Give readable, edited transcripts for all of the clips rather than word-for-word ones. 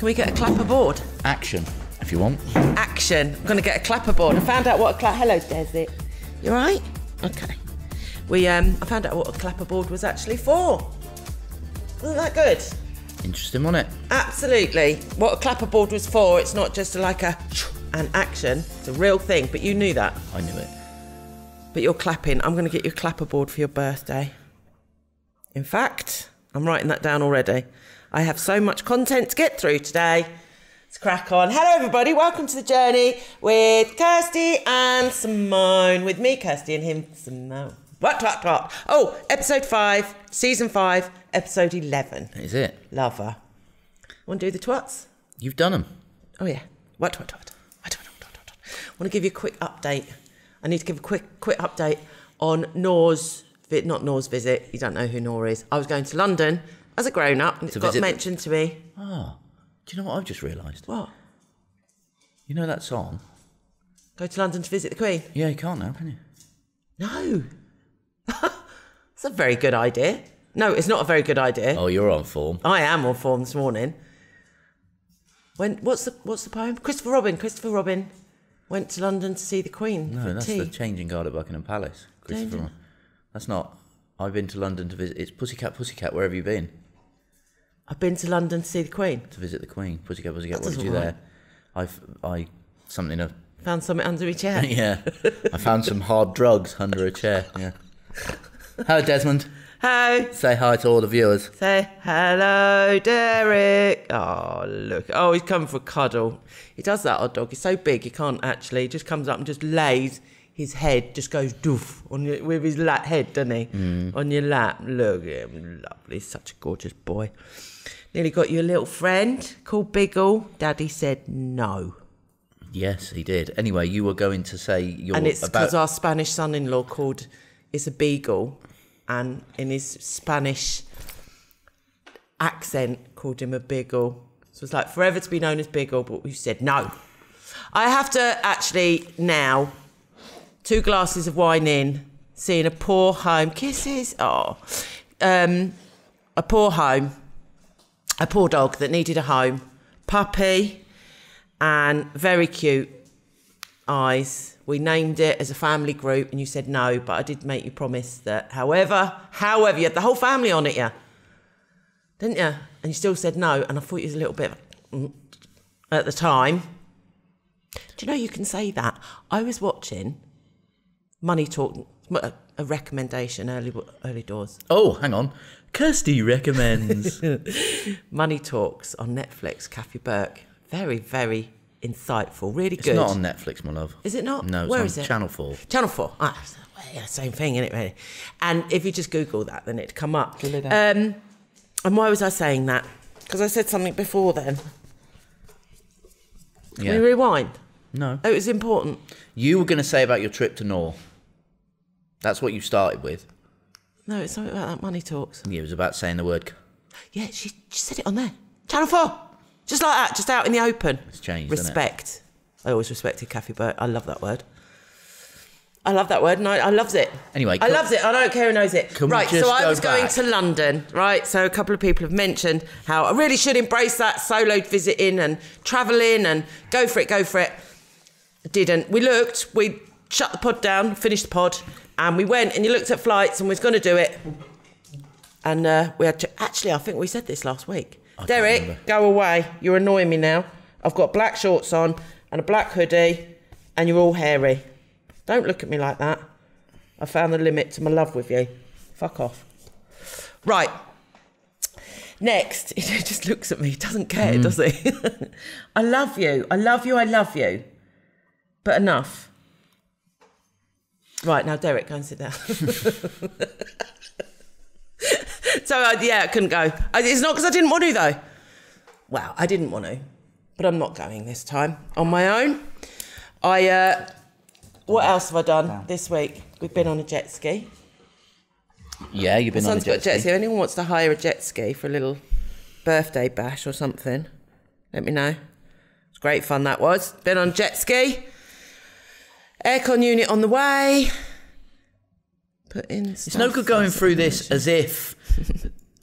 Can we get a clapper board? Action, if you want. Action. I'm going to get a clapper board. I found out what a Hello, Desi. You all right? Okay. I found out what a clapper board was actually for. Wasn't that good? Interesting, wasn't it? Absolutely. What a clapper board was for, it's not just like an action. It's a real thing, but you knew that. I knew it. But you're clapping. I'm going to get you a clapper board for your birthday. In fact, I'm writing that down already. I have so much content to get through today. Let's crack on. Hello, everybody. Welcome to the journey with Kirsty and Simone. With me, Kirsty, and him, Simone. What? Oh, episode 5, season 5, episode 11. Is it? Love her. Want to do the twats? You've done them. Oh, yeah. What? I want to give you a quick update. I need to give a quick update on Nor's, not Nor's visit. You don't know who Nor is. I was going to London as a grown-up, and it got mentioned to me. Oh, do you know what I've just realised? What? You know that song? Go to London to visit the Queen? Yeah, you can't now, can you? No. It's a very good idea. No, it's not a very good idea. Oh, you're on form. I am on form this morning. What's the poem? Christopher Robin went to London to see the Queen. No, that's tea. the changing guard at Buckingham Palace. Christopher Robin. That's not. I've been to London to visit. It's Pussycat. Where have you been? I've been to London to see the Queen. To visit the Queen. Pussycat. What did you do there? Found something under a chair. Yeah. I found some hard drugs under a chair. Yeah. Hello, Desmond. Hi. Say hi to all the viewers. Say hello, Derek. Oh, look. Oh, he's coming for a cuddle. He does that, odd dog. He's so big, he can't actually. He just comes up and just lays his head, just goes doof with his head, doesn't he? On your lap. Look at him. Lovely. He's such a gorgeous boy. Nearly got you a little friend called Biggle. Daddy said no. Yes, he did. Anyway, you were going to say you're And it's because our Spanish son-in-law called... It's a beagle, and in his Spanish accent called him a Biggle. So it's like forever to be known as Biggle, but we said no. I have to actually now, 2 glasses of wine in, seeing a poor home, kisses, a poor home, a poor dog that needed a home, puppy, and very cute eyes. We named it as a family group, and you said no, but I did make you promise that however, you had the whole family on it, yeah? Didn't you? And you still said no, and I thought you was a little bit at the time. Do you know you can say that? I was watching Money Talk, a recommendation, early doors. Oh, hang on. Kirsty recommends. Money Talks on Netflix, Kathy Burke. Very, very insightful, really good. It's not on Netflix, my love. Is it not? No, Where it's is on it? Channel 4. Channel 4. Yeah, same thing, isn't it, really? And if you just Google that, then it'd come up. And why was I saying that? Because I said something before then. Can we rewind? No. Oh, it was important. You were going to say about your trip to Nor. That's what you started with. No, it's something about that Money Talks. Yeah, it was about saying the word... Yeah, she said it on there. Channel 4. Just like that, just out in the open. It's changed, Respect. Isn't it? I always respected Kathy Burke. I love that word. And I loves it. Anyway. I loves it. I don't care who knows it. Right, so I was going back to London, right? So a couple of people have mentioned how I really should embrace that solo visiting and travelling and go for it. I didn't. We shut the pod down, finished the pod, and we went and you looked at flights and we was going to do it. And we had to... Actually, I think we said this last week. Derek, go away. You're annoying me now. I've got black shorts on and a black hoodie and you're all hairy. Don't look at me like that. I found the limit to my love with you. Fuck off. Right. Next, he just looks at me. He doesn't care, does he? I love you. But enough. Right, now, Derek, go and sit down. So, I couldn't go. It's not because I didn't want to, though. Well, I didn't want to, but I'm not going this time on my own. What else have I done this week? We've been on a jet ski. Yeah, you've been on a jet ski. If anyone wants to hire a jet ski for a little birthday bash or something, let me know. It's great fun, that was. Been on a jet ski. Aircon unit on the way. Put in. It's no good going through this as if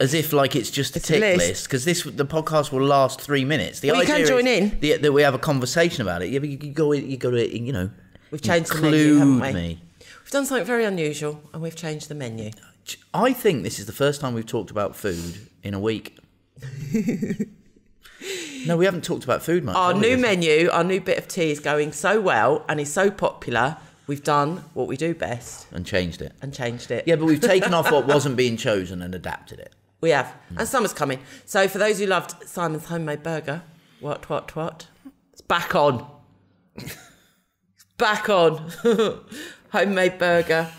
As if like it's just a tick list, because the podcast will last 3 minutes. The idea you can join in. That we have a conversation about it. Yeah, but you got to, you know. We've changed the menu, haven't we? We've done something very unusual, and we've changed the menu. I think this is the first time we've talked about food in a week. No, we haven't talked about food much. Our new menu, our new bit of tea is going so well and is so popular. We've done what we do best. And changed it. Yeah, but we've taken off what wasn't being chosen and adapted it. We have. And summer's coming. So for those who loved Simon's homemade burger, what? It's back on. It's back on. Homemade burger.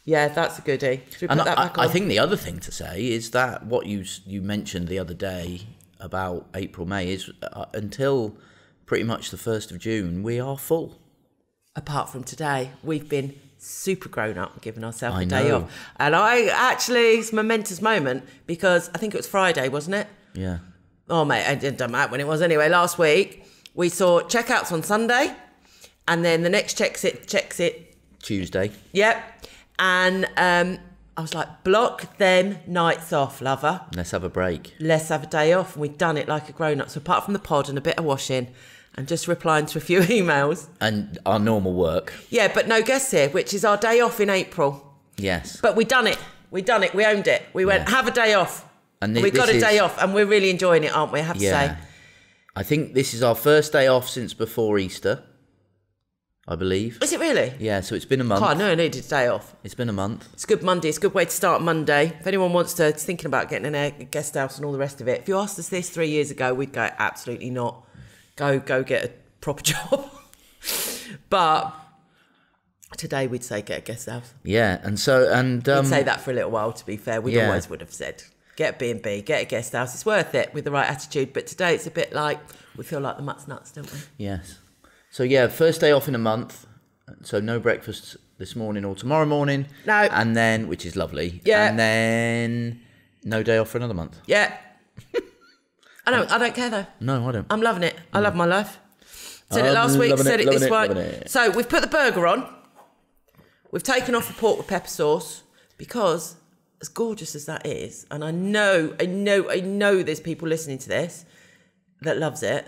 Yeah, that's a goodie. Should we put that back on? I think the other thing to say is that what you mentioned the other day about April, May is until pretty much the 1st of June, we are full. Apart from today, we've been super grown up and given ourselves a day off. And it's a momentous moment because I think it was Friday, wasn't it? Yeah. Oh, mate, it didn't matter when it was anyway. Last week, we saw checkouts on Sunday and then the next checks it Tuesday. Yep. And I was like, block them nights off, lover. Let's have a break. Let's have a day off. And we've done it like a grown-up. So apart from the pod and a bit of washing and just replying to a few emails. And our normal work. Yeah, but no guests here, which is our day off in April. Yes. But we done it. We owned it. We went, have a day off. And we got a day off and we're really enjoying it, aren't we? I have to say. I think this is our first day off since before Easter, I believe. Is it really? Yeah, so it's been a month. Oh, I know I needed a day off. It's been a month. It's a good Monday. It's a good way to start Monday. If anyone wants to, is thinking about getting a guest house and all the rest of it, if you asked us this 3 years ago, we'd go, absolutely not. Go get a proper job. But today we'd say get a guest house. Yeah, and we'd say that for a little while, to be fair. We always would have said, get a B&B, get a guest house. It's worth it with the right attitude. But today it's a bit like, we feel like the mutt's nuts, don't we? Yes. So yeah, first day off in a month. So no breakfast this morning or tomorrow morning. No. And then, which is lovely. Yeah. And then no day off for another month. Yeah. I don't care though. No, I don't. I'm loving it. I love my life. Said it last week, said it this week. So we've put the burger on. We've taken off the pork with pepper sauce because as gorgeous as that is, and I know there's people listening to this that loves it.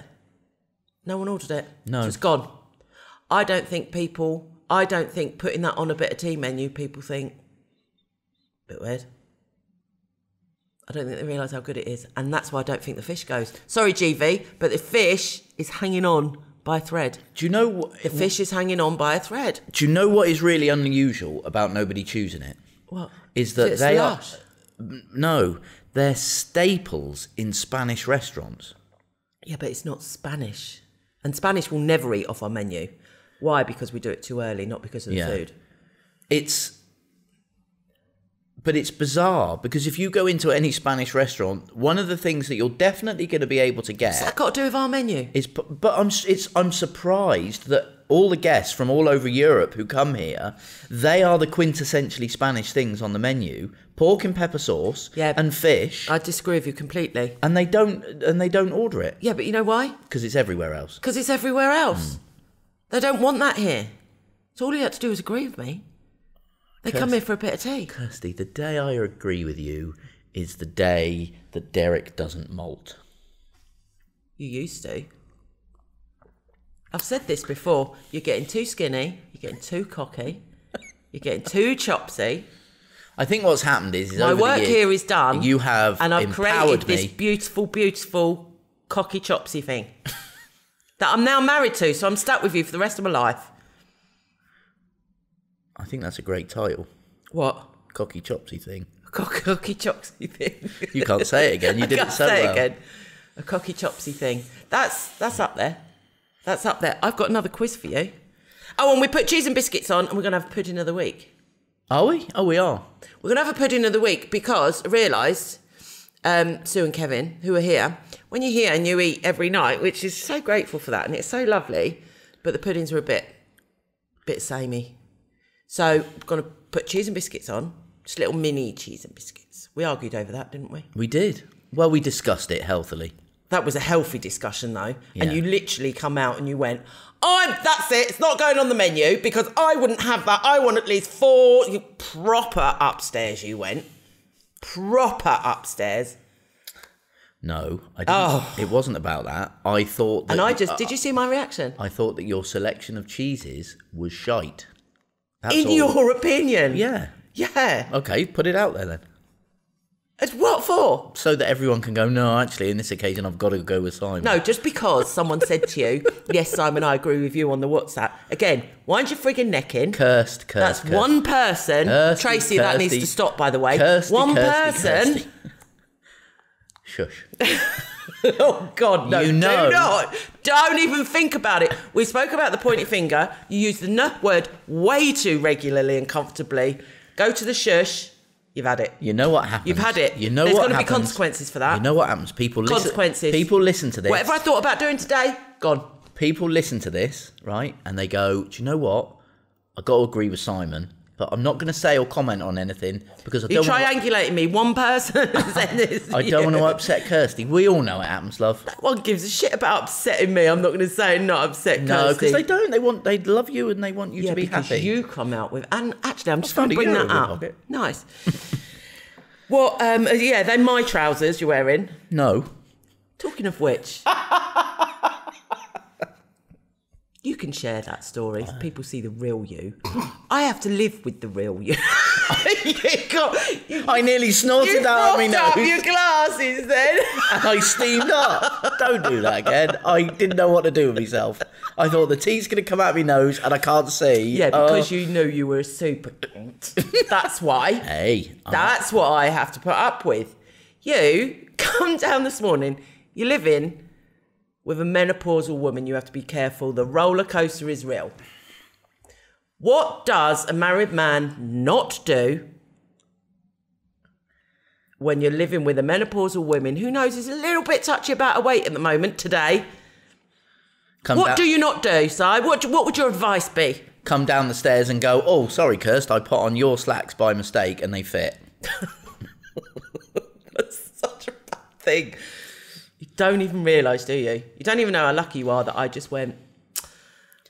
No one ordered it. No. So it's gone. I don't think putting that on a bit of tea menu, people think, a bit weird. I don't think they realise how good it is. And that's why I don't think the fish goes. Sorry, GV, but the fish is hanging on by a thread. Do you know what? The fish is hanging on by a thread. Do you know what is really unusual about nobody choosing it? What? Is that they slush? No, they're staples in Spanish restaurants. Yeah, but it's not Spanish. And Spanish will never eat off our menu. Why? Because we do it too early, not because of the food. But it's bizarre because if you go into any Spanish restaurant, one of the things that you're definitely going to be able to get. What's that got to do with our menu? I'm surprised that all the guests from all over Europe who come here, they are the quintessentially Spanish things on the menu: pork and pepper sauce, and fish. I disagree with you completely. And they don't order it. Yeah, but you know why? Because it's everywhere else. Because it's everywhere else. They don't want that here. So all you had to do was agree with me. They come here for a bit of tea. Kirsty, the day I agree with you is the day that Derek doesn't molt. You used to. I've said this before. You're getting too skinny. You're getting too cocky. You're getting too chopsy. I think what's happened is my work here is done. You have and I've created me. This beautiful, beautiful cocky chopsy thing that I'm now married to. So I'm stuck with you for the rest of my life. I think that's a great title. What? Cocky chopsy thing. Cocky chopsy thing. You can't say it again. You did it so well. Say it again. A cocky chopsy thing. That's up there. That's up there. I've got another quiz for you. Oh, and we put cheese and biscuits on, and we're going to have a pudding of the week. Are we? Oh, we are. We're going to have a pudding of the week because I realised, Sue and Kevin, who are here, when you're here and you eat every night, which is so grateful for that, and it's so lovely, but the puddings are a bit samey. So we're going to put cheese and biscuits on, just little mini cheese and biscuits. We argued over that, didn't we? We did. Well, we discussed it healthily. That was a healthy discussion, though. Yeah. And you literally come out and you went, that's it. It's not going on the menu because I wouldn't have that. I want at least 4 proper upstairs, you went. proper upstairs. No, I didn't. It wasn't about that. I thought that... And did you see my reaction? I thought that your selection of cheeses was shite. In your opinion? Yeah. Yeah. Okay, put it out there then. What for? So that everyone can go, no, actually, in this occasion, I've got to go with Simon. No, just because someone said to you, yes, Simon, I agree with you on the WhatsApp. Again, wind your frigging neck in. That's one person. Tracy, that needs to stop, by the way. One person. Shush. Oh, God, no. You know. Do not. Don't even think about it. We spoke about the pointy finger. You use the "n" word way too regularly and comfortably. Go to the shush. You've had it. You know what happens. You've had it. You know There's what going to happens. be consequences for that. You know what happens. People listen to this. Whatever I thought about doing today, gone. People listen to this, right? And they go, do you know what? I've got to agree with Simon. But I'm not going to say or comment on anything because I don't You're triangulating me. One person said this. I don't want to upset Kirsty. We all know it happens, love. That one gives a shit about upsetting me. I'm not going to say not upset Kirsty. No, because they don't. They love you and they want you to be happy. You come out with... And actually, I'm just going to bring that up. Pocket. Nice. Well, they're my trousers you're wearing. No. Talking of which... You can share that story if people see the real you. I have to live with the real you. I nearly snorted out of my nose. You up your glasses then. And I steamed up. Don't do that again. I didn't know what to do with myself. I thought the tea's going to come out of my nose and I can't see. Yeah, because you knew you were a super cunt. That's why. Hey. That's what I have to put up with. You come down this morning, you live in... With a menopausal woman, you have to be careful. The roller coaster is real. What does a married man not do when you're living with a menopausal woman who knows is a little bit touchy about her weight at the moment today? What do you not do, Si? What would your advice be? Come down the stairs and go, oh, sorry, Kirst, I put on your slacks by mistake and they fit. That's such a bad thing. You don't even realise, do you? You don't even know how lucky you are that I just went,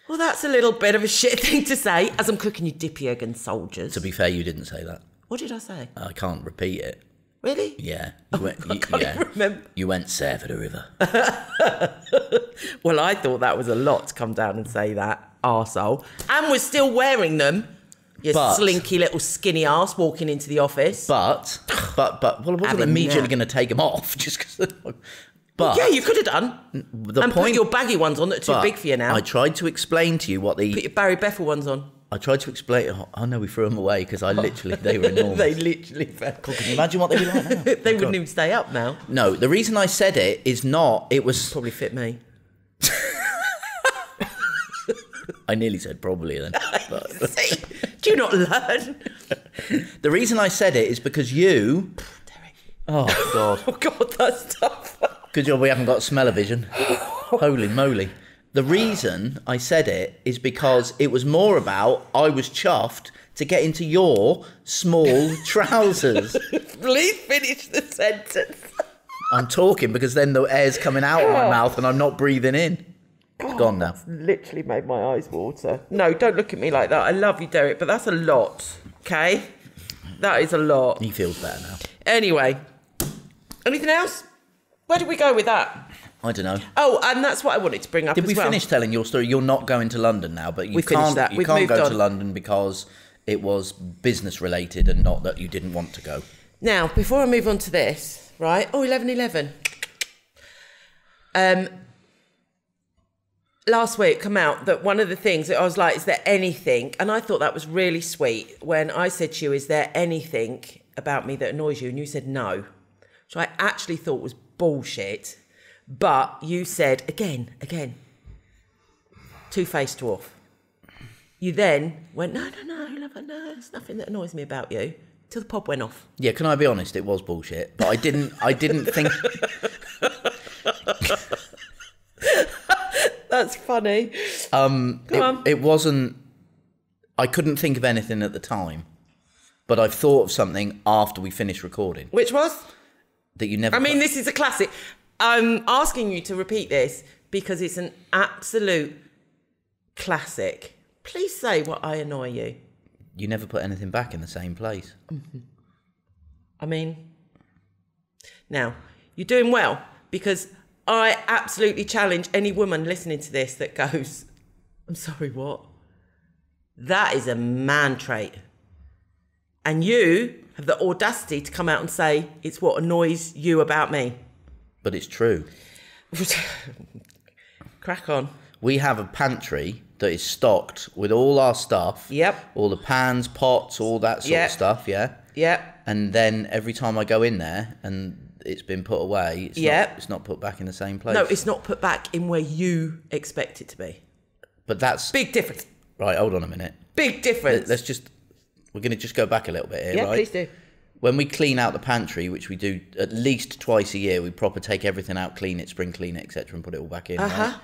well, that's a little bit of a shit thing to say as I'm cooking you dippy egg and soldiers. To be fair, you didn't say that. What did I say? I can't repeat it. Really? Yeah. I can't even remember. You went Sare for the river. Well, I thought that was a lot to come down and say that, arsehole. And we're still wearing them. You slinky little skinny arse walking into the office. But, well, I wasn't immediately going to take them off just because... But yeah, you could have done. Put your baggy ones on that are too big for you now. I tried to explain to you what the... Put your Barry Bethel ones on. I tried to explain... Oh, no, we threw them away because they were enormous. They literally fell. God, can you imagine what they'd be like now? They wouldn't even stay up now. No, the reason I said it is not... It was... Probably fit me. I nearly said probably then. But... See, do you not learn? The reason I said it is because you... Derek. Oh, God. Oh, God, that's tough. Good job we haven't got smell-o-vision. Holy moly. The reason I said it is because it was more about I was chuffed to get into your small trousers. Please finish the sentence. I'm talking because then the air's coming out of my mouth and I'm not breathing in. It's gone now. That's literally made my eyes water. No, don't look at me like that. I love you, Derek, but that's a lot, okay? That is a lot. He feels better now. Anyway, anything else? Where did we go with that? I don't know. Oh, and that's what I wanted to bring up as well. Did we finish telling your story? You're not going to London now, but you can't go to London because it was business related and not that you didn't want to go. Now, before I move on to this, right? Oh, 11/11. Last week come out that one of the things that I was like, is there anything? And I thought that was really sweet when I said to you, is there anything about me that annoys you? And you said no. So I actually thought was bullshit. But you said, again, two-faced dwarf. You then went, no, there's nothing that annoys me about you. Till the pod went off. Yeah, can I be honest? It was bullshit. But I didn't think... That's funny. It wasn't... I couldn't think of anything at the time. But I've thought of something after we finished recording. Which was? That you never... this is a classic. I'm asking you to repeat this because it's an absolute classic. Please say what I annoy you. You never put anything back in the same place. Mm-hmm. I mean, now, you're doing well, because I absolutely challenge any woman listening to this that goes, I'm sorry, what? That is a man trait. And you have the audacity to come out and say it's what annoys you about me. But it's true. Crack on. We have a pantry that is stocked with all our stuff. Yep. All the pans, pots, all that sort of stuff, yeah? Yep. And then every time I go in there and it's been put away, it's not put back in the same place. No, it's not put back in where you expect it to be. But that's... Big difference. Right, hold on a minute. Big difference. Let's just... We're going to just go back a little bit here, right? Yeah, please do. When we clean out the pantry, which we do at least twice a year, we proper take everything out, clean it, spring clean it, etc., and put it all back in, right?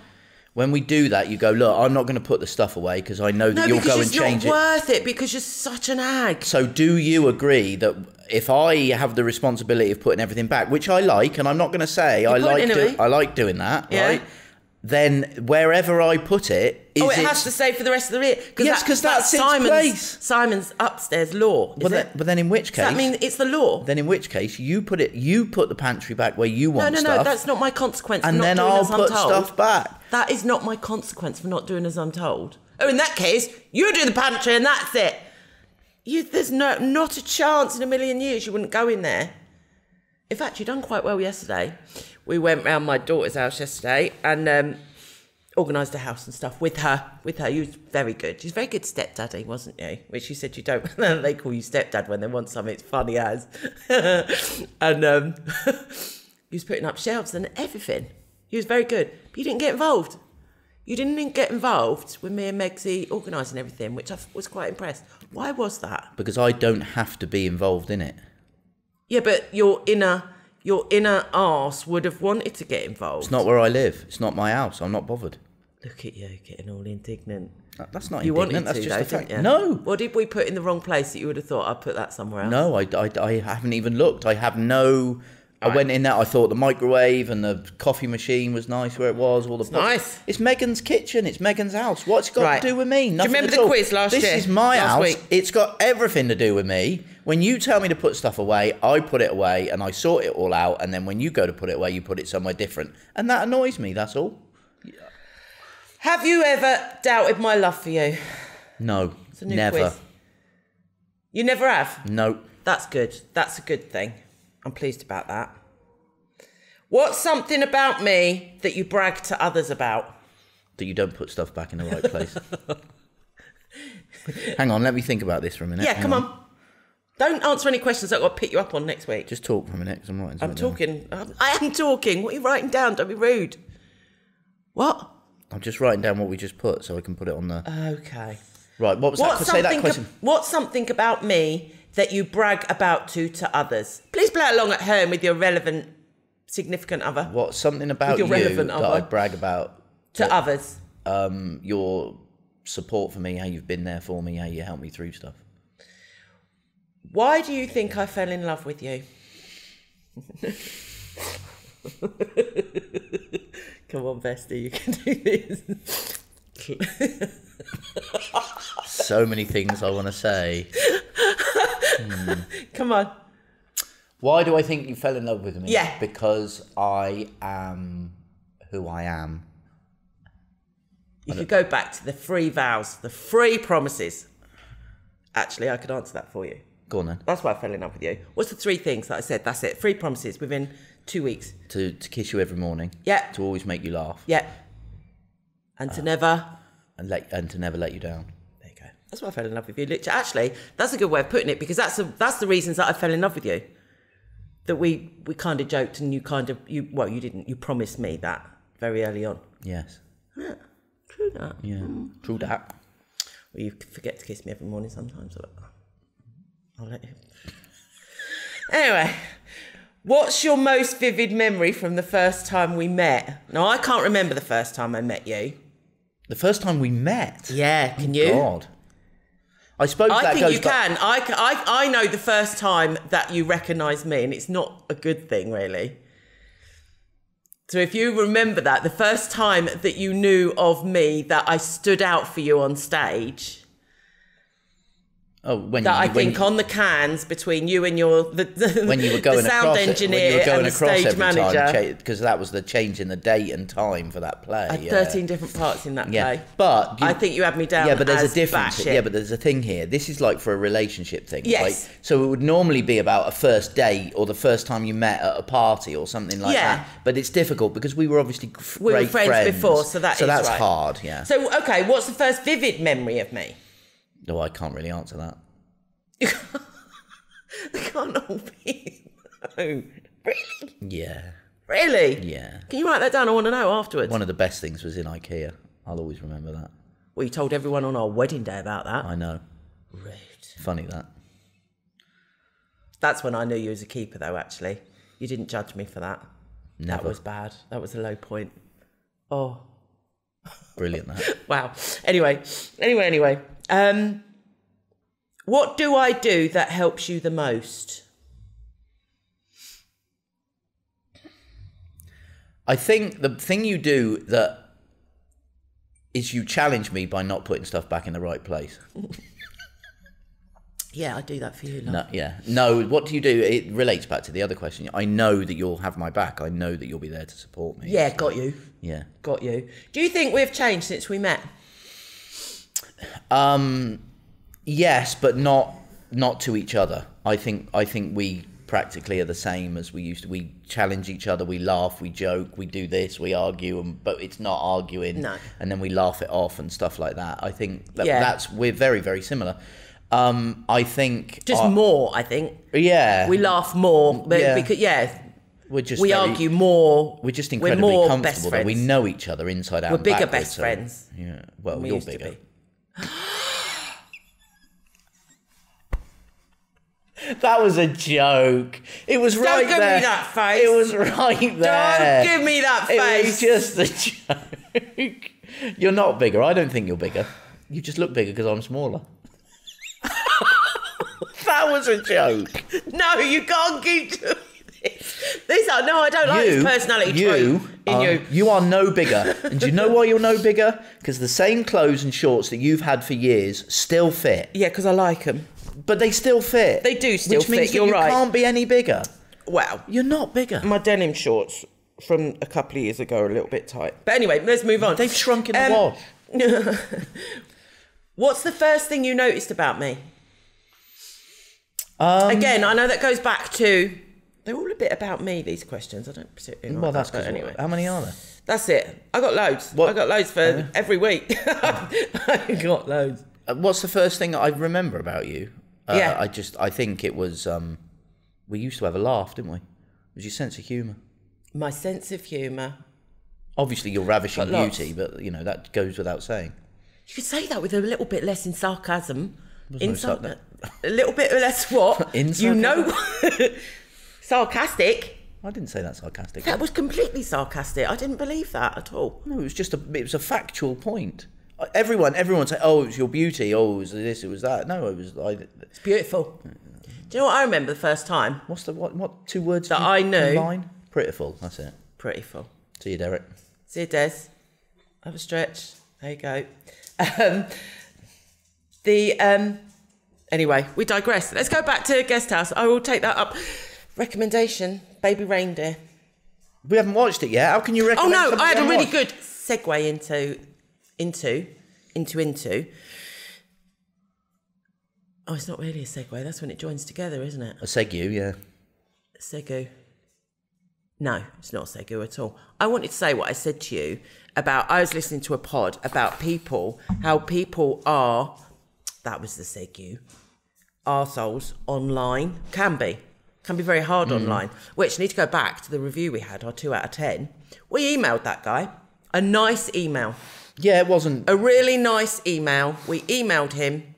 When we do that, you go, look, I'm not going to put the stuff away because I know that you'll go and change it. No, because it's not worth it, because you're such an ag. So do you agree that if I have the responsibility of putting everything back, which I like, and I'm not going to say I like doing that, right? Then wherever I put it, it has to stay for the rest of the year. Yes, because that's its place. Simon's upstairs law. But then in which case, does that mean it's the law? Then in which case, you put the pantry back where you want stuff. No, that's not my consequence. And then I'll put stuff back. That is not my consequence for not doing as I'm told. Oh, in that case, you do the pantry and that's it. There's not a chance in a million years you wouldn't go in there. In fact, you've done quite well yesterday. We went round my daughter's house yesterday and organised a house and stuff with her. You was very good. She's very good stepdaddy, wasn't you? Which you said you don't. They call you stepdad when they want something as funny as. And he was putting up shelves and everything. He was very good. But you didn't get involved. You didn't get involved with me and Megsy organising everything, which I was quite impressed. Why was that? Because I don't have to be involved in it. Yeah, but your inner arse would have wanted to get involved. It's not where I live. It's not my house. I'm not bothered. Look at you getting all indignant. That's not you indignant. Wanted That's to, just though, a fact. didn't you? No. What did we put in the wrong place that you would have thought I'd put that somewhere else? No, I haven't even looked. I have no... I went in there, I thought the microwave and the coffee machine was nice where it was. All the nice. It's Megan's kitchen. It's Megan's house. What's it got to do with me? Nothing. Do you remember the quiz last year? This is my house. Week. It's got everything to do with me. When you tell me to put stuff away, I put it away and I sort it all out. And then when you go to put it away, you put it somewhere different. And that annoys me, that's all. Yeah. Have you ever doubted my love for you? No, it's a new never. Quiz. You never have? No. That's good. That's a good thing. I'm pleased about that. What's something about me that you brag to others about? That you don't put stuff back in the right place. Hang on, let me think about this for a minute. Yeah, come on. Don't answer any questions that I'll pick you up on next week. Just talk for a minute, because I'm writing something down. I am talking. What are you writing down? Don't be rude. What? I'm just writing down what we just put so I can put it on the... Okay. Right, what was that? Say that question. What's something about me that you brag about to others? Please play along at home with your relevant... significant other. What's something about you that I brag about to others? Your support for me, how you've been there for me, how you helped me through stuff. Why do you think I fell in love with you? Come on, bestie, you can do this. So many things I want to say. Come on. Why do I think you fell in love with me? Yeah. Because I am who I am. You could go back to the 3 vows, the 3 promises. Actually, I could answer that for you. Go on then. That's why I fell in love with you. What's the 3 things that I said? That's it. 3 promises within 2 weeks. To kiss you every morning. Yeah. To always make you laugh. Yeah. And to never... And to never let you down. There you go. That's why I fell in love with you. Literally, actually, that's a good way of putting it, because that's the reasons that I fell in love with you. That we kind of joked and you didn't. You promised me that very early on. Yes. Yeah, true that. Yeah, true that. Well, you forget to kiss me every morning sometimes. I'll let you. Anyway, what's your most vivid memory from the first time we met? No, I can't remember the first time I met you. The first time we met? Yeah, can you? God. I suppose that think goes you can. I know the first time that you recognised me, and it's not a good thing, really. So if you remember that, the first time that you knew of me, that I stood out for you on stage. Oh, when on the cans between you and when you were going the sound across engineer and the stage manager, because that was the change in the date and time for that play. I had 13 different parts in that play. But I think you had me down. Yeah, but there's as a difference. batshit. Yeah, but there's a thing here. This is like for a relationship thing. Yes. Right? So it would normally be about a first date or the first time you met at a party or something like that. But it's difficult because we were obviously we great were friends before, so that's right. hard. Yeah. So okay, what's the first vivid memory of me? No, I can't really answer that. They can't all be. No. Really? Yeah. Really? Yeah. Can you write that down? I want to know afterwards. One of the best things was in IKEA. I'll always remember that. Well, you told everyone on our wedding day about that. I know. Rude. Funny that. That's when I knew you as a keeper, though, actually. You didn't judge me for that. Never. That was bad. That was a low point. Oh. Brilliant, that. Wow. Anyway. What do I do that helps you the most? I think the thing you do that is you challenge me by not putting stuff back in the right place. Yeah, I do that for you. Love. No, yeah. No, what do you do? It relates back to the other question. I know that you'll have my back. I know that you'll be there to support me. Yeah, got you. Yeah. Got you. Do you think we've changed since we met? Yes, but not to each other. I think we practically are the same as we used to. We challenge each other, we laugh, we joke, we do this, we argue, but it's not arguing. No. And then we laugh it off and stuff like that. I think we're very, very similar. I think just more. I think we laugh more. Because we argue more. We're just incredibly comfortable. That we know each other inside out. We're bigger best friends. Yeah. Well, you're bigger. That was a joke. It was right there. Don't give me that face. It was right there. Don't give me that face. It was just a joke. You're not bigger. I don't think you're bigger. You just look bigger because I'm smaller. That was a joke. No, you can't keep doing this. No, I don't like this personality trait in you. You are no bigger. And do you know why you're no bigger? Because the same clothes and shorts that you've had for years still fit. Yeah, because I like them. But they still fit. They do still fit. Which means that you can't be any bigger. Wow. You're not bigger. My denim shorts from a couple of years ago are a little bit tight. But anyway, let's move on. They've shrunk in the wash. What's the first thing you noticed about me? Again, I know that goes back to... They're all a bit about me, these questions. I don't particularly like that's that, anyway. How many are there? That's it. I got loads. I got loads for every week. I got loads. What's the first thing I remember about you? Yeah. I think it was, we used to have a laugh, didn't we? It was your sense of humour. My sense of humour. Obviously, your ravishing beauty, but, that goes without saying. You could say that with a little bit less in sarcasm. A little bit less what? Sarcastic. I didn't say that sarcastic. That was completely sarcastic. I didn't believe that at all. No, it was a factual point. Everyone say, oh, it was your beauty, oh, it was this, it was that. No, it's beautiful. Do you know what I remember the first time? What 2 words that I knew? Combine? Prettiful, that's it. Prettiful. See you, Derek. See you, Des. Have a stretch. There you go. Anyway, we digress. Let's go back to Guest House. I will take that up. Recommendation, Baby Reindeer. We haven't watched it yet. How can you recommend? Oh no, I had a really good segue into. Oh, it's not really a segue. That's when it joins together, isn't it? A segue, yeah. Segu. No, it's not a segu at all. I wanted to say what I said to you about, I was listening to a pod about people, how people are, that was the segu, arseholes online, can be very hard online, which need to go back to the review we had, our 2 out of 10. We emailed that guy, a nice email. Yeah, it wasn't... A really nice email. We emailed him,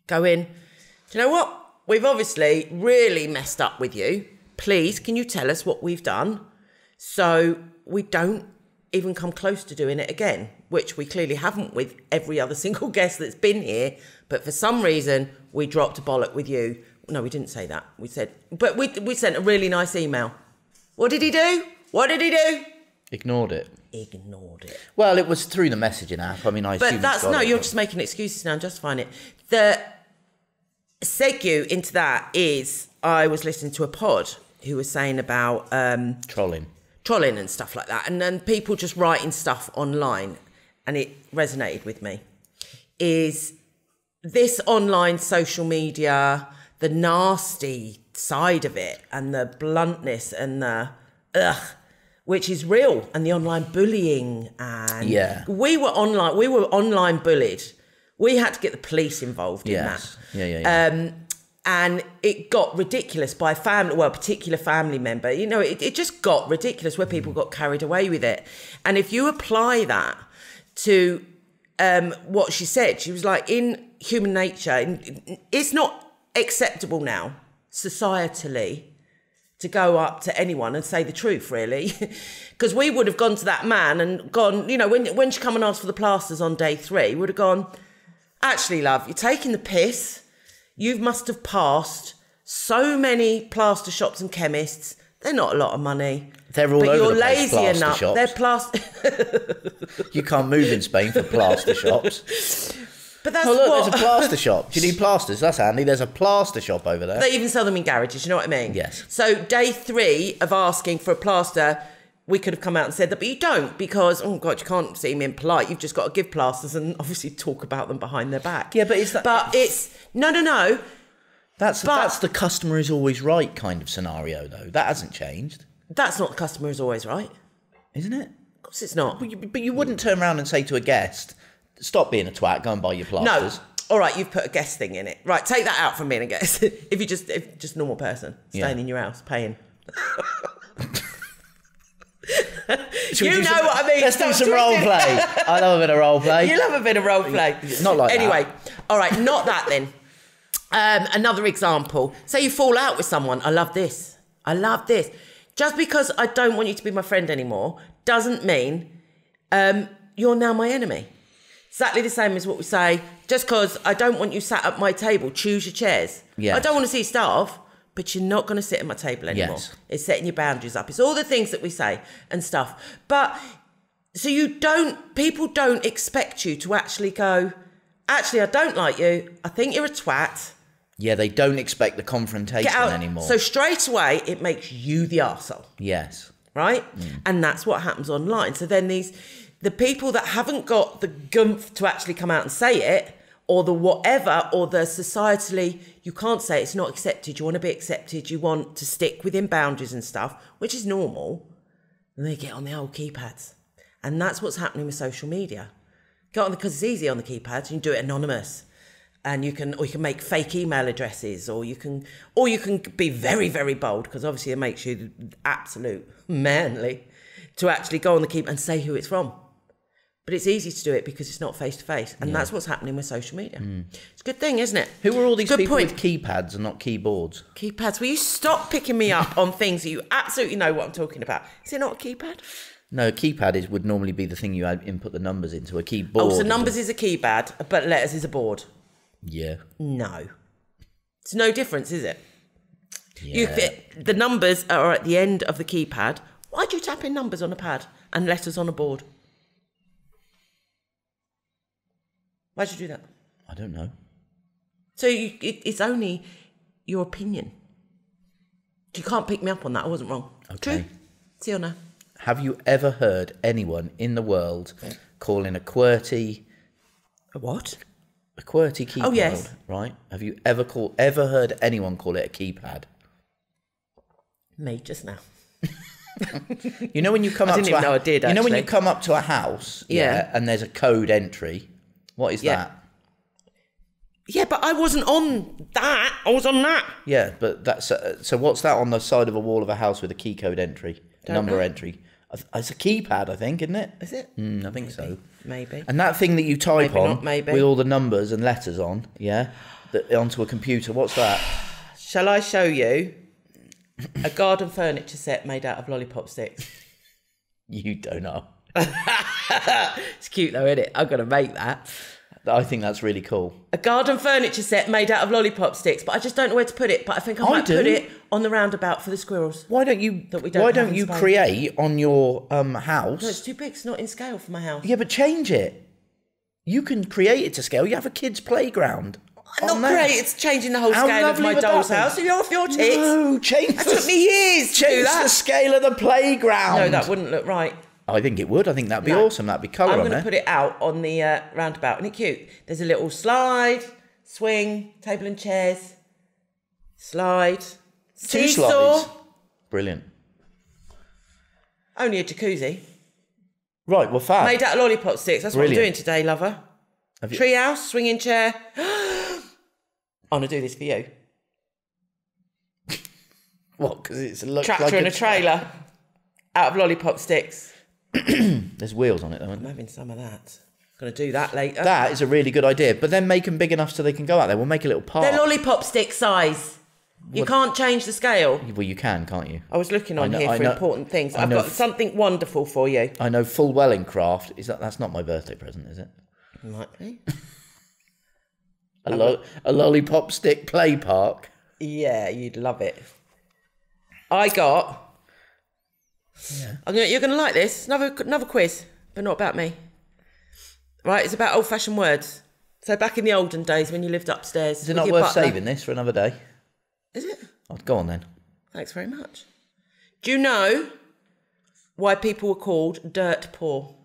going, do you know what? We've obviously really messed up with you. Please, can you tell us what we've done so we don't even come close to doing it again, which we clearly haven't with every other single guest that's been here, but for some reason we dropped a bollock with you. No, we didn't say that. We said, but we sent a really nice email. What did he do? Ignored it. Ignored it. Well, it was through the messaging app. I mean, I assume. But that's, no, you're just making excuses now and justifying it. segue into that is I was listening to a pod who was saying about trolling and stuff like that, and then people just writing stuff online, and it resonated with me. Is this online social media, the nasty side of it, and the bluntness and the which is real, and the online bullying, and we were online bullied. We had to get the police involved in that. And it got ridiculous by a particular family member. You know, it just got ridiculous where people got carried away with it. And if you apply that to what she said, she was like, in human nature, it's not acceptable now, societally, to go up to anyone and say the truth, really. Because we would have gone to that man and gone, you know, when she come and asked for the plasters on day 3, would have gone, actually, love, you're taking the piss. You must have passed so many plaster shops and chemists. They're not a lot of money. They're all but over you're the place, lazy plaster enough. shops. They're plaster. You can't move in Spain for plaster shops. But that's there's a plaster shop. Do you need plasters? That's handy. There's a plaster shop over there. They even sell them in garages, you know what I mean? Yes. So day 3 of asking for a plaster, we could have come out and said that, but you don't, because, oh God, you can't seem impolite. You've just got to give plasters and obviously talk about them behind their back. Yeah, but it's that... But it's... No. That's the customer is always right kind of scenario, though. That hasn't changed. That's not the customer is always right. Isn't it? Of course it's not. But you wouldn't turn around and say to a guest, stop being a twat, go and buy your plasters. No. All right, you've put a guest thing in it. Right, take that out from being a guest. if you're just a normal person, staying in your house, paying. You know what I mean. Let's do some role play. I love a bit of role play. You love a bit of role play. Not like anyway, that. All right, not that then. Another example. Say you fall out with someone. I love this. Just because I don't want you to be my friend anymore doesn't mean you're now my enemy. Exactly the same as what we say. Just because I don't want you sat at my table, choose your chairs. Yes. I don't want to see you starve, but you're not going to sit at my table anymore. Yes. It's setting your boundaries up. It's all the things that we say and stuff. But so people don't expect you to actually go, actually, I don't like you. I think you're a twat. Yeah, they don't expect the confrontation anymore. So straight away, it makes you the arsehole. Yes. Right? And that's what happens online. So then the people that haven't got the gumph to actually come out and say it, or the whatever, or the societally, you can't say it's not accepted, you want to be accepted, you want to stick within boundaries and stuff, which is normal, and they get on the old keypads. And that's what's happening with social media. Get on because it's easy on the keypads, you can do it anonymous. And you can make fake email addresses, or you can be very, very bold, because obviously it makes you absolute manly to actually go on the keypad and say who it's from. But it's easy to do it because it's not face to face, and that's what's happening with social media. It's a good thing, isn't it? Who are all these people with keypads and not keyboards? Keypads. Will you stop picking me up on things that you absolutely know what I'm talking about? Is it not a keypad? No, a keypad would normally be the thing you input the numbers into. A keyboard. Oh, so numbers is a keypad, but letters is a board. Yeah. No. It's no difference, is it? Yeah. The numbers are at the end of the keypad. Why do you tap in numbers on a pad and letters on a board? Why'd you do that? I don't know. So it's only your opinion. You can't pick me up on that. I wasn't wrong. Okay. True? See or no? Have you ever heard anyone in the world calling a QWERTY... A what? A QWERTY keypad, oh, yes. Right? Have you ever heard anyone call it a keypad? Me just now. You know when you come up to I did, you know when you come up to a house, and there's a code entry. What is that? Yeah, but I wasn't on that. I was on that. Yeah, but that's so. What's that on the side of a wall of a house with a key code entry, number entry? It's a keypad, I think, isn't it? Is it? I think so. Maybe. And that thing that you type on maybe. with all the numbers and letters on, onto a computer. What's that? Shall I show you a garden furniture set made out of lollipop sticks? You don't know. It's cute though, isn't it? I've got to make that. I think that's really cool. A garden furniture set made out of lollipop sticks, but I just don't know where to put it. But I think I might put it on the roundabout for the squirrels. Why don't you? Why don't you create on your house? No, it's too big. It's not in scale for my house. Yeah, but change it. You can create it to scale. You have a kid's playground. Not great. It's changing the whole scale of my doll's house. You're off your tits. No, change. It took me years to do that. Change the scale of the playground. No, that wouldn't look right. I think it would. I think that'd be awesome. That'd be colour on I'm there. going to put it out on the roundabout. Isn't it cute? There's a little slide, swing, table and chairs, slide, Two seesaw. slides. Brilliant. Only a jacuzzi. Right, well, fab. Made out of lollipop sticks. That's Brilliant. what I'm doing today, lover. Treehouse, swinging chair. I'm going to do this for you. What? Because it looks Tractor like and a trailer out of lollipop sticks. There's wheels on it, though. I'm having some of that. Going to do that later. That is a really good idea. But then make them big enough so they can go out there. We'll make a little park. They're lollipop stick size. You can't change the scale. Well, you can, can't you? I was looking on here for important things. I've got something wonderful for you. I know full well in craft. That's not my birthday present, is it? It might be. A lollipop stick play park. Yeah, you'd love it. I got... Yeah. You're going to like this. Another quiz, but not about me. Right, it's about old-fashioned words. So back in the olden days when you lived upstairs... Is it not worth saving this for another day? Is it? Oh, go on then. Thanks very much. Do you know why people were called dirt poor?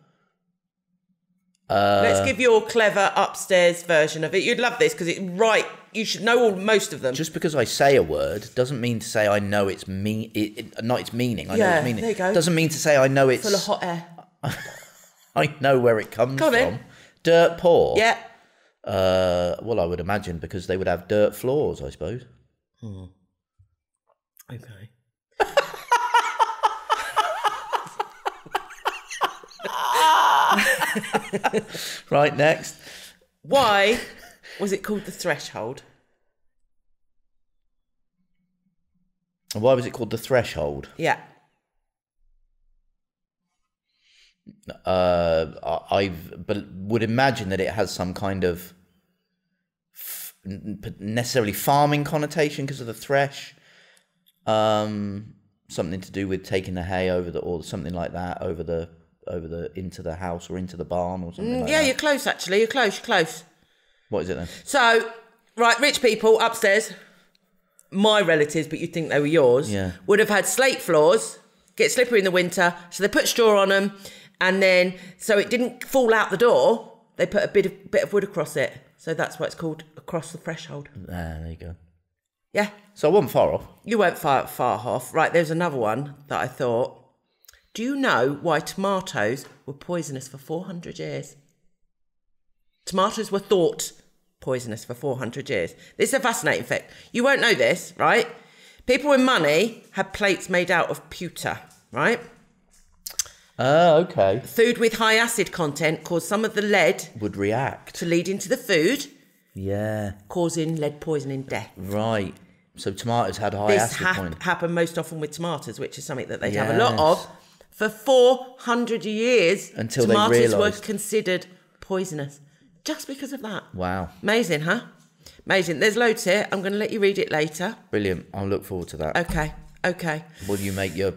Let's give your clever upstairs version of it. You'd love this because you should know most of them. Just because I say a word doesn't mean to say I know its not its meaning. I know its meaning. There you go. Doesn't mean to say I know it's Full of hot air. I know where it comes Go on from. then. Dirt poor. Yeah. Well, I would imagine because they would have dirt floors, I suppose. Okay. Right, next. Why was it called the threshold? Why was it called the threshold? Yeah. I would imagine that it has some kind of necessarily farming connotation because of the thresh. Something to do with taking the hay over or something like that over the into the house or into the barn or something like that. Yeah, you're close actually. You're close. What is it then? So, right, rich people upstairs, my relatives, but you'd think they were yours, would have had slate floors, get slippery in the winter, so they put straw on them, and then, so it didn't fall out the door, they put a bit of wood across it. So that's why it's called across the threshold. There you go. Yeah. So I wasn't far off. You weren't far off. Right, there's another one that I thought. Do you know why tomatoes were poisonous for 400 years? Tomatoes were thought poisonous for 400 years. This is a fascinating fact. You won't know this, right? People with money had plates made out of pewter, right? Okay. Food with high acid content caused some of the lead Would react. to lead into the food, Yeah. causing lead poisoning death. Right. So tomatoes had high This acid point. happened most often with tomatoes, which is something that they'd have a lot of. For 400 years, Until they tomatoes were realised. considered poisonous. Just because of that. Wow. Amazing, huh? Amazing. There's loads here. I'm going to let you read it later. Brilliant. I'll look forward to that. Okay. Will you make your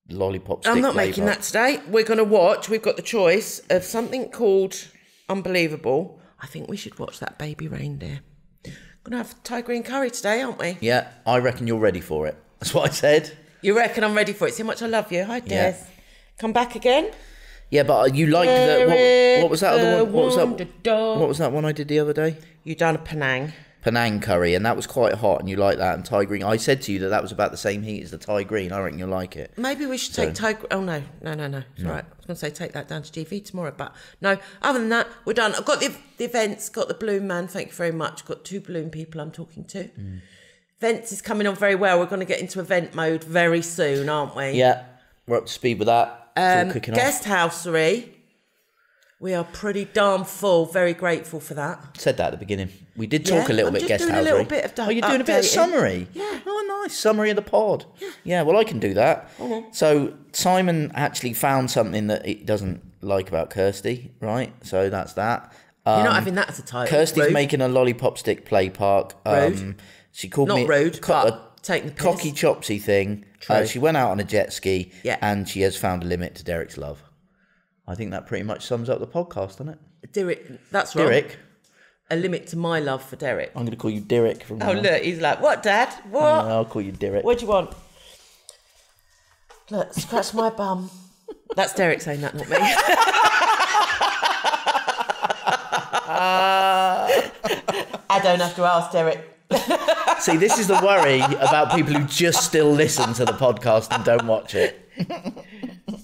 lollipop stick I'm not play making park? that today. We're going to watch. We've got the choice of something called Unbelievable. I think we should watch that baby reindeer. Going to have Thai green curry today, aren't we? Yeah, I reckon you're ready for it. That's what I said. You reckon I'm ready for it? See how much I love you. Hi, Des. Come back again? Yeah, but you liked the... What was that other one? What was that one I did the other day? You done a Penang. Penang curry, and that was quite hot, and you like that, and Thai green. I said to you that was about the same heat as the Thai green. I reckon you'll like it. Maybe we should take Thai... Oh, no. It's all right. I was going to say take that down to GV tomorrow, but no. Other than that, we're done. I've got the events, got the balloon man. Thank you very much. Got 2 balloon people I'm talking to. Events is coming on very well. We're going to get into event mode very soon, aren't we? Yeah, we're up to speed with that. It's all kicking off. Guest housery. We are pretty darn full. Very grateful for that. Said that at the beginning. We did talk a little bit guest housery. I'm just doing a little bit of you're doing a bit of summary? Yeah. Oh, nice. Summary of the pod. Yeah, well, I can do that. So Simon actually found something that he doesn't like about Kirsty, right? So that's that. You're not having that as a title. Kirsty's rude. making a lollipop stick play park. Rude. She called Not me rude, but taking the piss. cocky Chopsy thing. She went out on a jet ski, and she has found a limit to Derek's love. I think that pretty much sums up the podcast, doesn't it? Derek, that's right. Derek. a limit to my love for Derek. I'm going to call you Derek from now Oh, on. look, he's like, what, Dad? What? I'll call you Derek. What do you want? Look, scratch my bum. That's Derek saying that, not me. I don't have to ask Derek. See, this is the worry about people who just still listen to the podcast and don't watch it.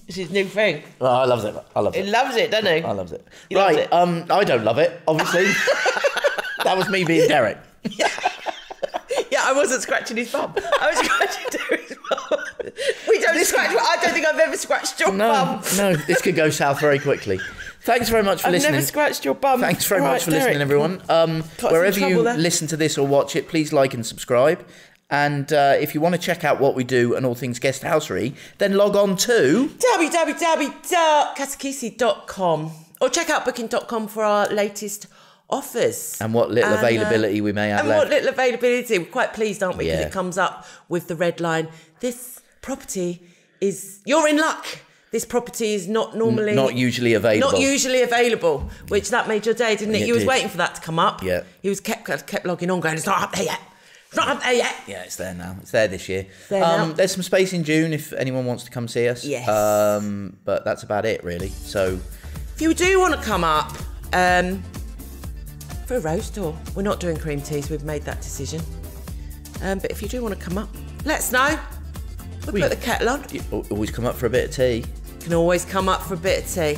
It's his new thing. Oh, I love it. I love it. He loves it, doesn't he? I love it. He loves Right, it. I don't love it, obviously. That was me being Derek. Yeah, I wasn't scratching his bum. I was scratching Derek's bum. We don't scratch. I don't think I've ever scratched your bum. No, this could go south very quickly. Thanks very much for listening. I've never scratched your bum. Thanks very much for listening, everyone. Wherever you listen to this or watch it, please like and subscribe. And if you want to check out what we do and all things guest housery, then log on to www.casakisi.com or check out booking.com for our latest offers. And what little availability we may have and left. what little availability. We're quite pleased, aren't we? Because Yeah. it comes up with the red line. This property is... You're in luck. This property is not normally... Not usually available. Not usually available, which that made your day, didn't it? It You was did. waiting for that to come up. Yeah. He was kept logging on going, it's not up there yet. It's not up there yet. Yeah, it's there now. It's there this year. There now. There's some space in June if anyone wants to come see us. Yes. But that's about it, really. So... If you do want to come up for a roast, or we're not doing cream teas, we've made that decision. But if you do want to come up, let us know. We'll put the kettle on. You always come up for a bit of tea. Can always come up for a bit of tea.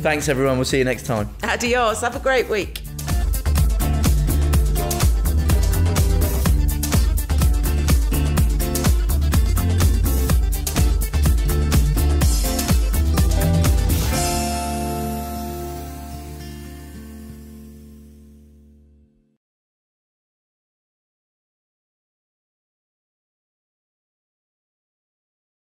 Thanks, everyone. We'll see you next time. Adios. Have a great week.